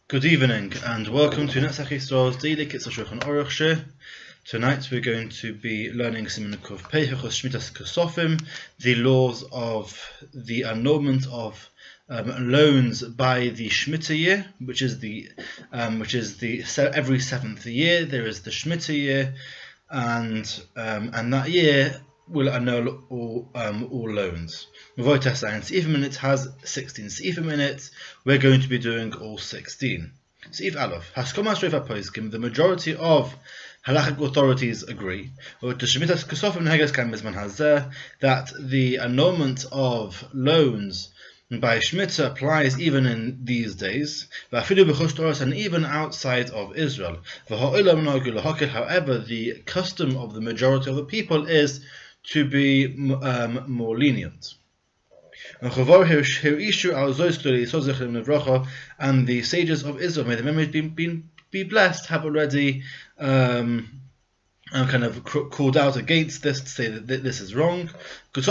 Good evening and welcome to Netzach Yisrael's daily Kitzur Shulchan Aruch Shir. Tonight we're going to be learning Siman Shmitas Kosofim, the laws of the annulment of loans by the Shemitah year, which is the every seventh year there is the Shemitah year, and that year will annul all loans. Sifim in it has 16 Sifim in it. We're going to be doing all 16. Sif Aleph. The majority of halachic authorities agree that the annulment of loans by Shemitah applies even in these days, and even outside of Israel. However, the custom of the majority of the people is to be more lenient. And the sages of Israel, may the memories be blessed, have already kind of called out against this, to say that this is wrong. And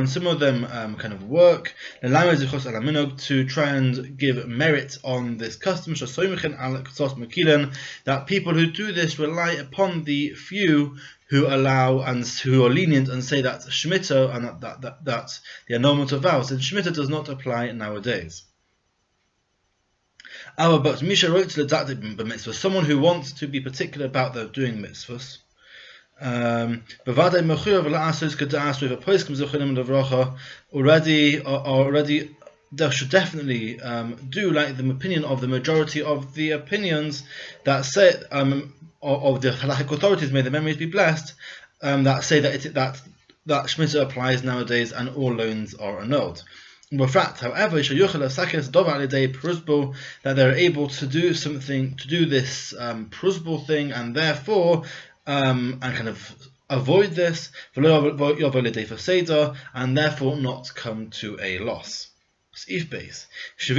some of them kind of work to try and give merit on this custom, that people who do this rely upon the few who allow and who are lenient and say that Shemitah and that the annulment of vows, and Shemitah does not apply nowadays. But Misha wrote to the someone who wants to be particular about their doing mitzvahs, already they should definitely do like the opinion of the majority of the opinions that say of the halachic authorities, may their memories be blessed, that say that Shemitah applies nowadays and all loans are annulled. However, that they're able to do something, to do this prusbul thing, and therefore and kind of avoid this, and therefore not come to a loss. If base. The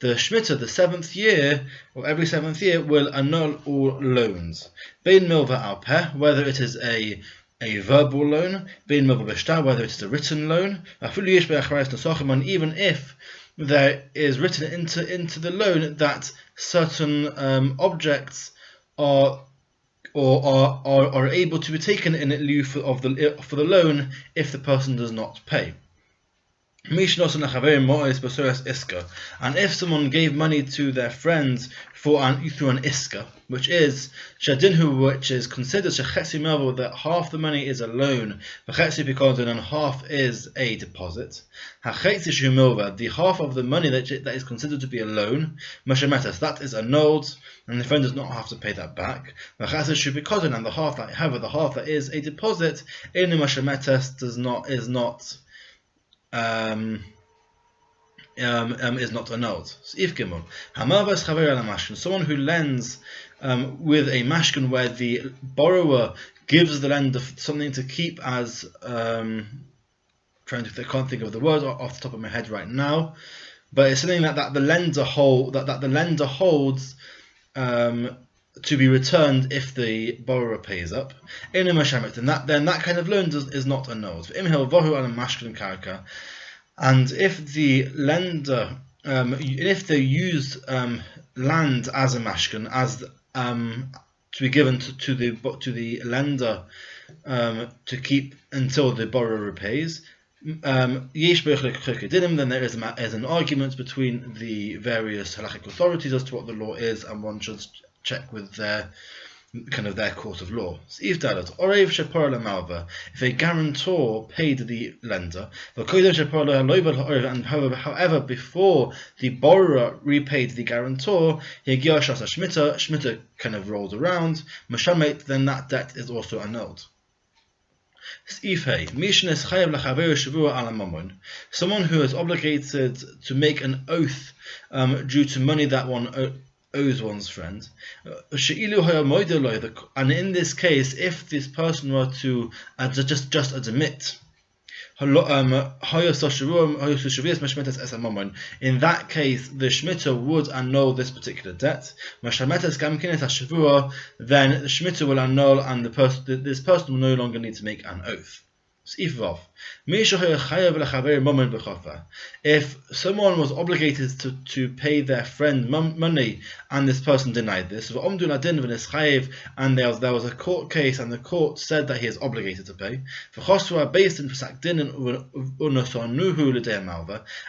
Shemitah, the seventh year, or every seventh year, will annul all loans. Bein milva al peh, whether it is a verbal loan, bein milva b'shtar, whether it is a written loan, and even if there is written into the loan that certain objects are able to be taken in lieu for the loan if the person does not pay. And if someone gave money to their friends through an iska, which is considered that half the money is a loan, and half is a deposit. The half of the money that is considered to be a loan, that is annulled, and the friend does not have to pay that back. And the half that is a deposit, is not annulled. Someone who lends with a mashkin, where the borrower gives the lender something to keep as I can't think of the word off the top of my head right now, but it's something that the lender holds to be returned if the borrower pays up. Then that kind of loan is not annulled. And if the lender, if they use land as a mashkin, as to be given to the lender to keep until the borrower repays, then there is an argument between the various halachic authorities as to what the law is, and one should check with their court of law. If a guarantor paid the lender, and however before the borrower repaid the guarantor, Shemitah kind of rolled around, then that debt is also annulled. Someone who is obligated to make an oath due to money that one owes one's friend, and in this case, if this person were to just admit, in that case the Shemitah would annul this particular debt. Then the Shemitah will annul, and this person will no longer need to make an oath. If someone was obligated to pay their friend money and this person denied this, and there was a court case and the court said that he is obligated to pay,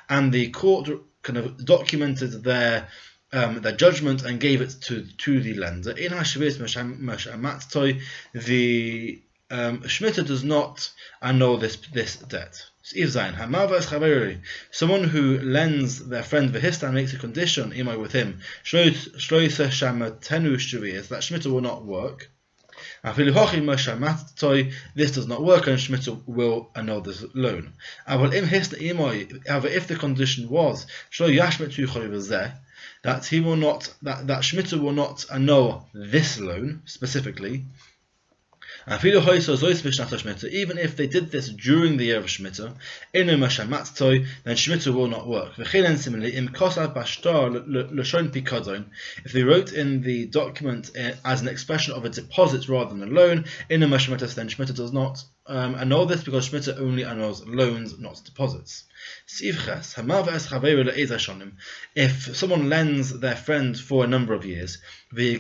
and the court kind of documented their judgment and gave it to the lender. The Shmita does not annul this debt. Someone who lends their friend v'histan makes a condition with him that Shmita will not work. This does not work, and Shmita will annul this loan. However, if the condition was that he will not, that Shmita will not annul this loan specifically, even if they did this during the year of Shemitah, then Shemitah will not work. If they wrote in the document as an expression of a deposit rather than a loan, then Shemitah does not annul this, because Shemitah only annuls loans, not deposits. If someone lends their friend for a number of years, and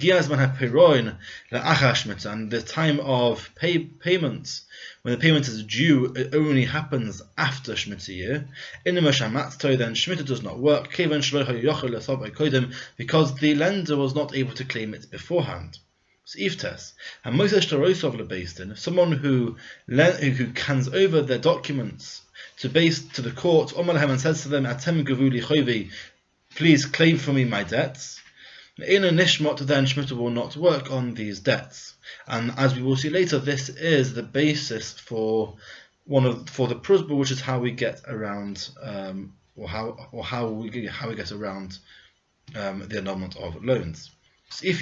the time of payment, when the payment is due, it only happens after Shemitah year, then Shemitah does not work, because the lender was not able to claim it beforehand. If someone who hands over their documents to the court and says to them, please claim for me my debts, then Shemitah will not work on these debts. And as we will see later, this is the basis for the prusba, which is how we get around how we get around the annulment of loans. If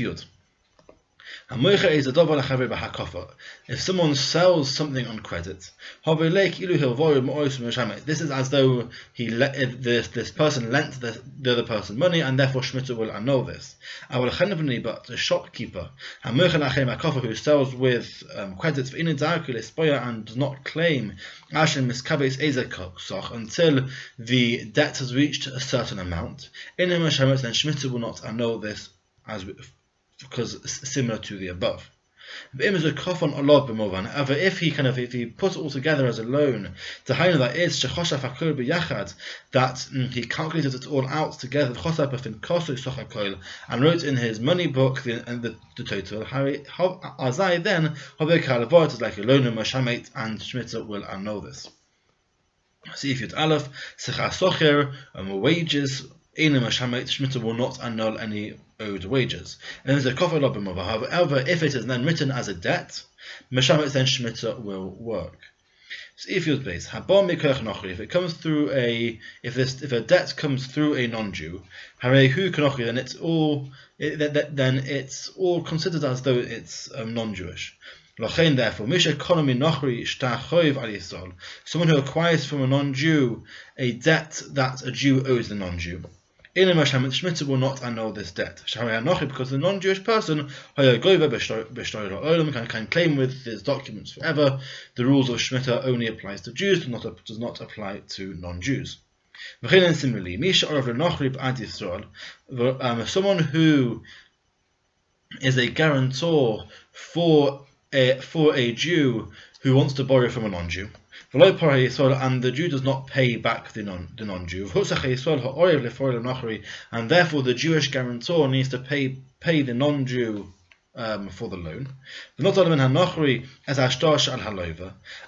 someone sells something on credit, this is as though this person lent the other person money, and therefore Shemitah will annul this. But a shopkeeper who sells with credit and does not claim until the debt has reached a certain amount, then Shemitah will not annul this, because similar to the above. However, if he puts it all together as a loan, that he calculated it all out together and wrote in his money book the total, then it's like a loan, and Shemitah will annul this. See if Yud Aleph, wages, Shemitah will not annul any owed wages. And there's a kofar lobimova. However, if it is then written as a debt, then Shemitah will work. So if Yud Beis, if it comes through if a debt comes through a non-Jew, then it's all considered as though it's non-Jewish. Therefore, someone who acquires from a non-Jew a debt that a Jew owes the non-Jew, Shemitah will not annul this debt, because the non-Jewish person can claim with his documents forever. The rules of Shemitah only applies to Jews, does not apply to non-Jews. Similarly, someone who is a guarantor for a Jew who wants to borrow from a non-Jew, and the Jew does not pay back the non-Jew, and therefore the Jewish guarantor needs to pay the non-Jew for the loan.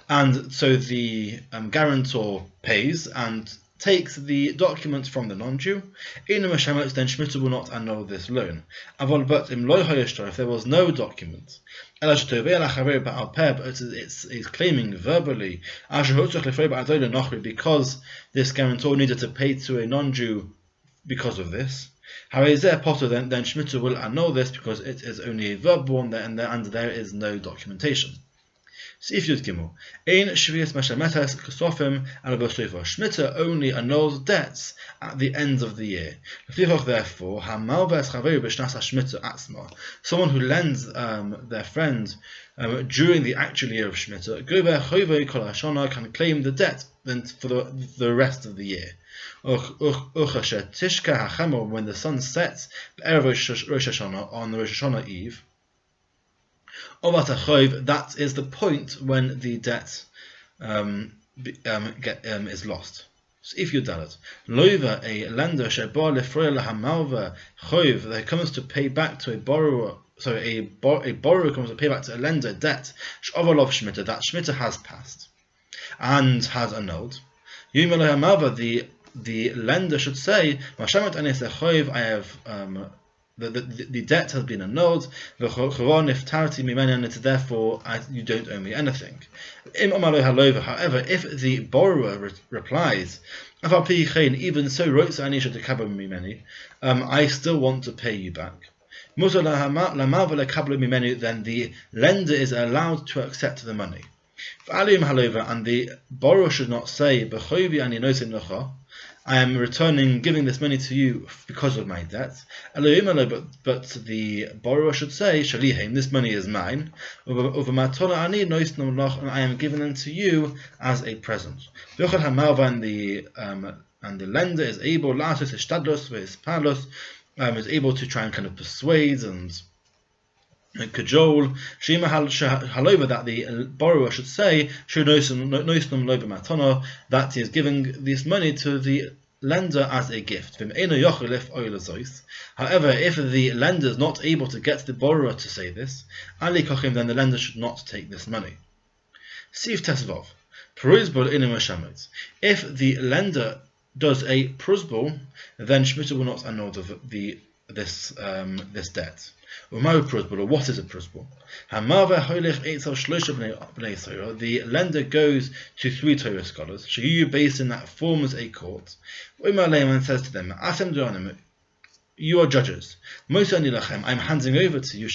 And so the guarantor pays and takes the document from the non-Jew, then Shemitah will not annul this loan. But if there was no document, but it's claiming verbally, because this guarantor needed to pay to a non-Jew because of this, then Shemitah will annul this, because it is only a verbal one, and there is no documentation. If Yud Gimel, Shemitah only annuls debts at the end of the year. Therefore, someone who lends their friend during the actual year of Shemitah, Gover Chovei Kol Hashana can claim the debt then for the rest of the year. When the sun sets, Rosh Hashanah, on the Rosh Hashanah Eve, that is the point when the debt is lost. So if you done it, Loiva, a lender, that comes to pay back to a borrower. So a borrower comes to pay back to a lender debt that Shemitah has passed and has annulled. The lender should say, I have the debt has been annulled, and therefore you don't owe me anything. However, if the borrower replies, even so, I still want to pay you back, then the lender is allowed to accept the money. And the borrower should not say, I am giving this money to you because of my debt. But the borrower should say, this money is mine, and I am giving them to you as a present. And the lender is able, is able to try and kind of persuade and cajole, that the borrower should say that he is giving this money to the lender as a gift. However, if the lender is not able to get the borrower to say this, then the lender should not take this money. If the lender does a prusbul, then Shemitah will not annul this debt. What is a prusbul? The lender goes to 3 Torah scholars, based in that forms a court, and says to them, you are judges. I'm handing over to you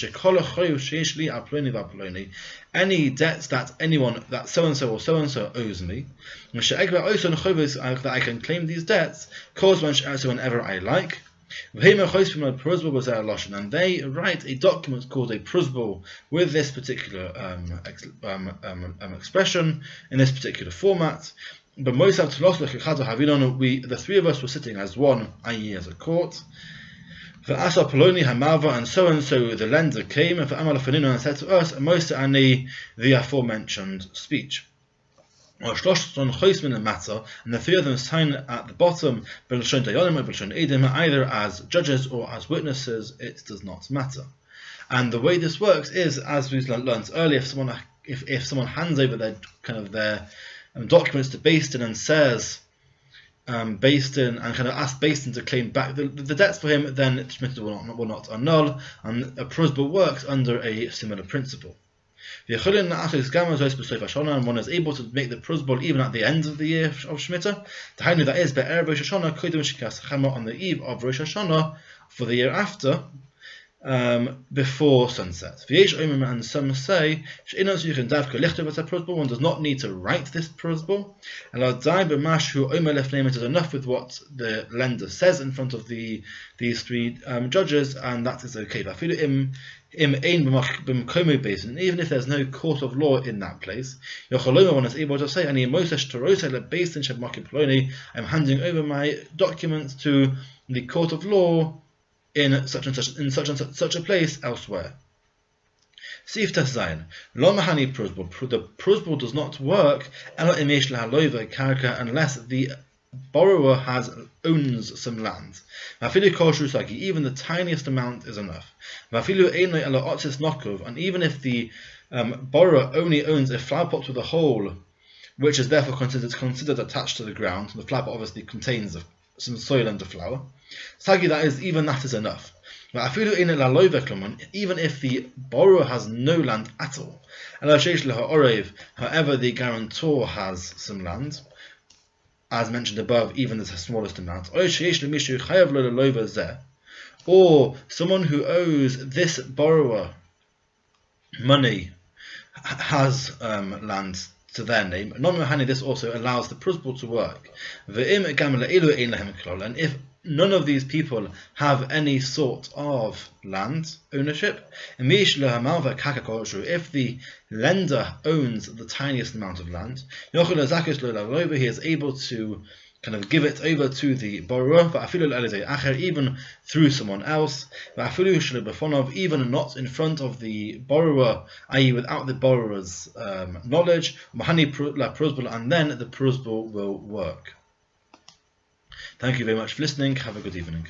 any debts that anyone, that so-and-so or so-and-so owes me, that I can claim these debts whenever I like. And they write a document called a prusbul with this particular expression in this particular format. But the 3 of us were sitting as one, i.e. as a court. And so the lender came and said to us, the aforementioned speech. And the 3 of them sign at the bottom, either as judges or as witnesses. It does not matter. And the way this works is, as we learned earlier, if someone hands over their documents to Beis Din and says, Beis Din, and kind of asks Beis Din to claim back the debts for him, then Shemitah will not annul, and a prusbul works under a similar principle. And one is able to make the prusbul even at the end of the year of Shemitah. That is, on the eve of Rosh Hashanah for the year after, before sunset. And some say one does not need to write this prusbul. It is enough with what the lender says in front of these 3 judges, and that is okay. Even if there's no court of law in that place, one is able to say, I'm handing over my documents to the court of law in such and such a place elsewhere. The prusbul does not work unless the borrower owns some land. Even the tiniest amount is enough. And even if the borrower only owns a flower pot with a hole, which is therefore considered attached to the ground, the flower pot obviously contains some soil and the flower, even that is enough. Even if the borrower has no land at all, however the guarantor has some land, as mentioned above, even the smallest amount, or someone who owes this borrower money has land to their name. Non-Mahani, this also allows the principle to work. And if none of these people have any sort of land ownership, if the lender owns the tiniest amount of land, he is able to kind of give it over to the borrower, even through someone else, even not in front of the borrower, i.e. without the borrower's knowledge, and then the prosbul will work. Thank you very much for listening. Have a good evening.